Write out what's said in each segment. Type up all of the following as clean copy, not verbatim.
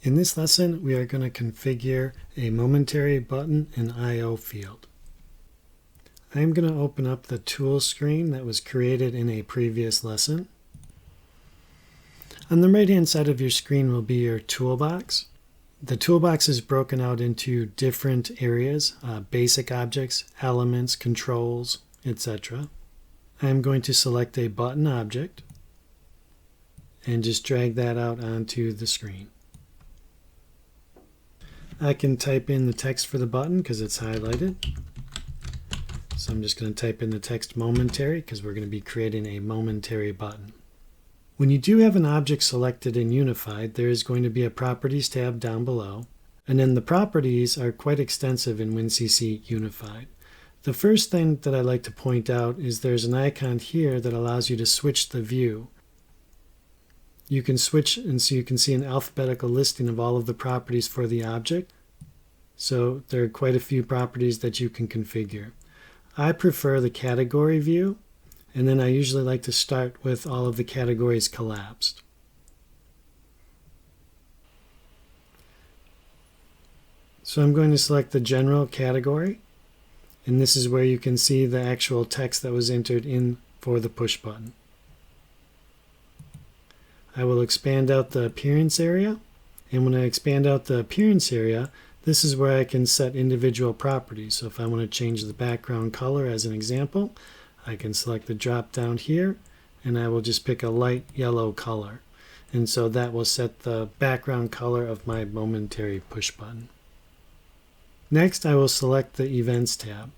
In this lesson, we are going to configure a Momentary Button and IO field. I am going to open up the tool screen that was created in a previous lesson. On the right-hand side of your screen will be your toolbox. The toolbox is broken out into different areas, basic objects, elements, controls, etc. I am going to select a button object and just drag that out onto the screen. I can type in the text for the button because it's highlighted. So I'm just going to type in the text momentary because we're going to be creating a momentary button. When you do have an object selected and unified, there is going to be a Properties tab down below. And then the properties are quite extensive in WinCC Unified. The first thing that I like to point out is there's an icon here that allows you to switch the view. You can switch, and so you can see an alphabetical listing of all of the properties for the object. So there are quite a few properties that you can configure. I prefer the category view, and then I usually like to start with all of the categories collapsed. So I'm going to select the general category, and this is where you can see the actual text that was entered in for the push button. I will expand out the appearance area, and when I expand out the appearance area, this is where I can set individual properties. So if I want to change the background color as an example, I can select the drop down here, and I will just pick a light yellow color. And so that will set the background color of my momentary push button. Next, I will select the Events tab.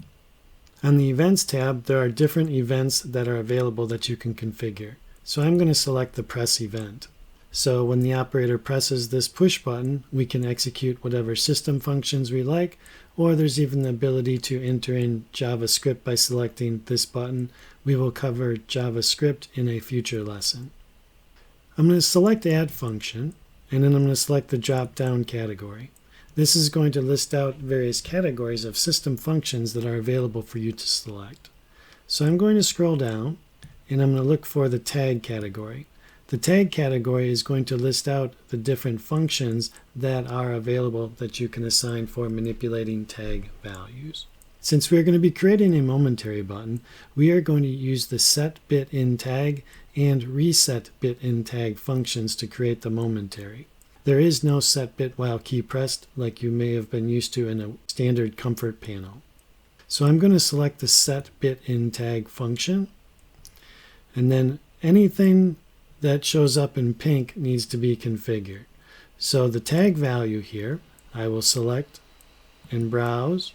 On the Events tab, there are different events that are available that you can configure. So I'm going to select the press event. So when the operator presses this push button, we can execute whatever system functions we like, or there's even the ability to enter in JavaScript by selecting this button. We will cover JavaScript in a future lesson. I'm going to select Add Function, and then I'm going to select the drop-down category. This is going to list out various categories of system functions that are available for you to select. So I'm going to scroll down, and I'm going to look for the tag category. The tag category is going to list out the different functions that are available that you can assign for manipulating tag values. Since we're going to be creating a momentary button, we are going to use the set bit in tag and reset bit in tag functions to create the momentary. There is no set bit while key pressed like you may have been used to in a standard comfort panel. So I'm going to select the set bit in tag function, and then anything that shows up in pink needs to be configured. So the tag value here, I will select and browse.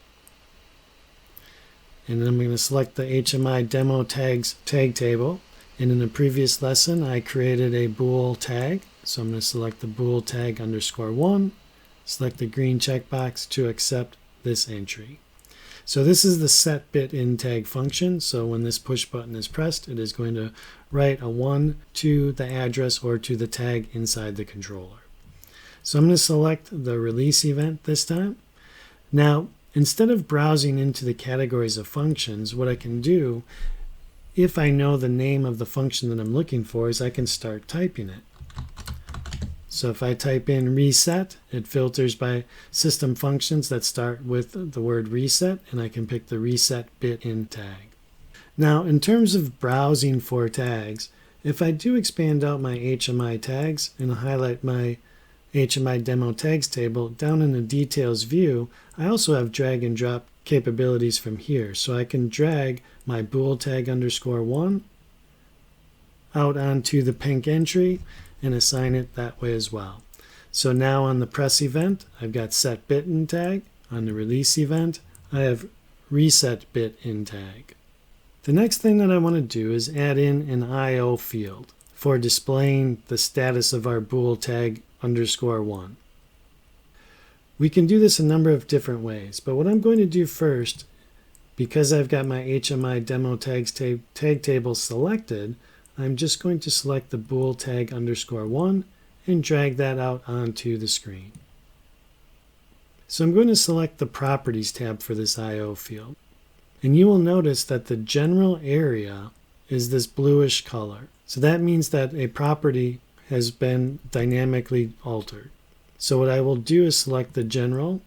And then I'm going to select the HMI demo tags tag table. And in a previous lesson, I created a bool tag. So I'm going to select the bool tag _1, select the green checkbox to accept this entry. So this is the set bit in tag function. So when this push button is pressed, it is going to write a 1 to the address or to the tag inside the controller. So I'm going to select the release event this time. Now, instead of browsing into the categories of functions, what I can do, if I know the name of the function that I'm looking for, is I can start typing it. So if I type in reset, it filters by system functions that start with the word reset, and I can pick the reset bit in tag. Now, in terms of browsing for tags, if I do expand out my HMI tags and highlight my HMI demo tags table, down in the details view, I also have drag and drop capabilities from here. So I can drag my bool tag _1 out onto the pink entry and assign it that way as well. So now on the press event, I've got set bit in tag. On the release event, I have reset bit in tag. The next thing that I want to do is add in an IO field for displaying the status of our bool tag _1. We can do this a number of different ways, but what I'm going to do first, because I've got my HMI demo tags tag table selected, I'm just going to select the bool tag _1 and drag that out onto the screen. So I'm going to select the Properties tab for this IO field. And you will notice that the general area is this bluish color. So that means that a property has been dynamically altered. So what I will do is select the general,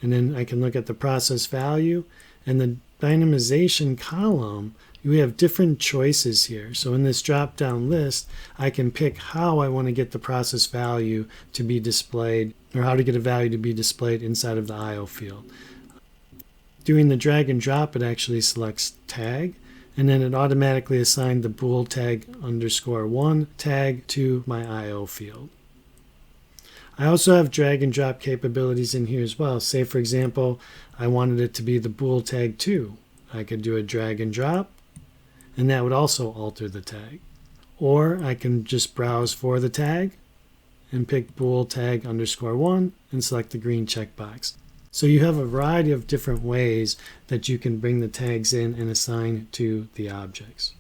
and then I can look at the process value and the dynamization column. We have different choices here. So in this drop down list, I can pick how I want to get the process value to be displayed, or how to get a value to be displayed inside of the IO field. Doing the drag and drop, it actually selects tag, and then it automatically assigned the bool tag _1 tag to my IO field. I also have drag and drop capabilities in here as well. Say for example, I wanted it to be the bool tag 2. I could do a drag and drop, and that would also alter the tag. Or I can just browse for the tag and pick bool tag _1 and select the green checkbox. So you have a variety of different ways that you can bring the tags in and assign to the objects.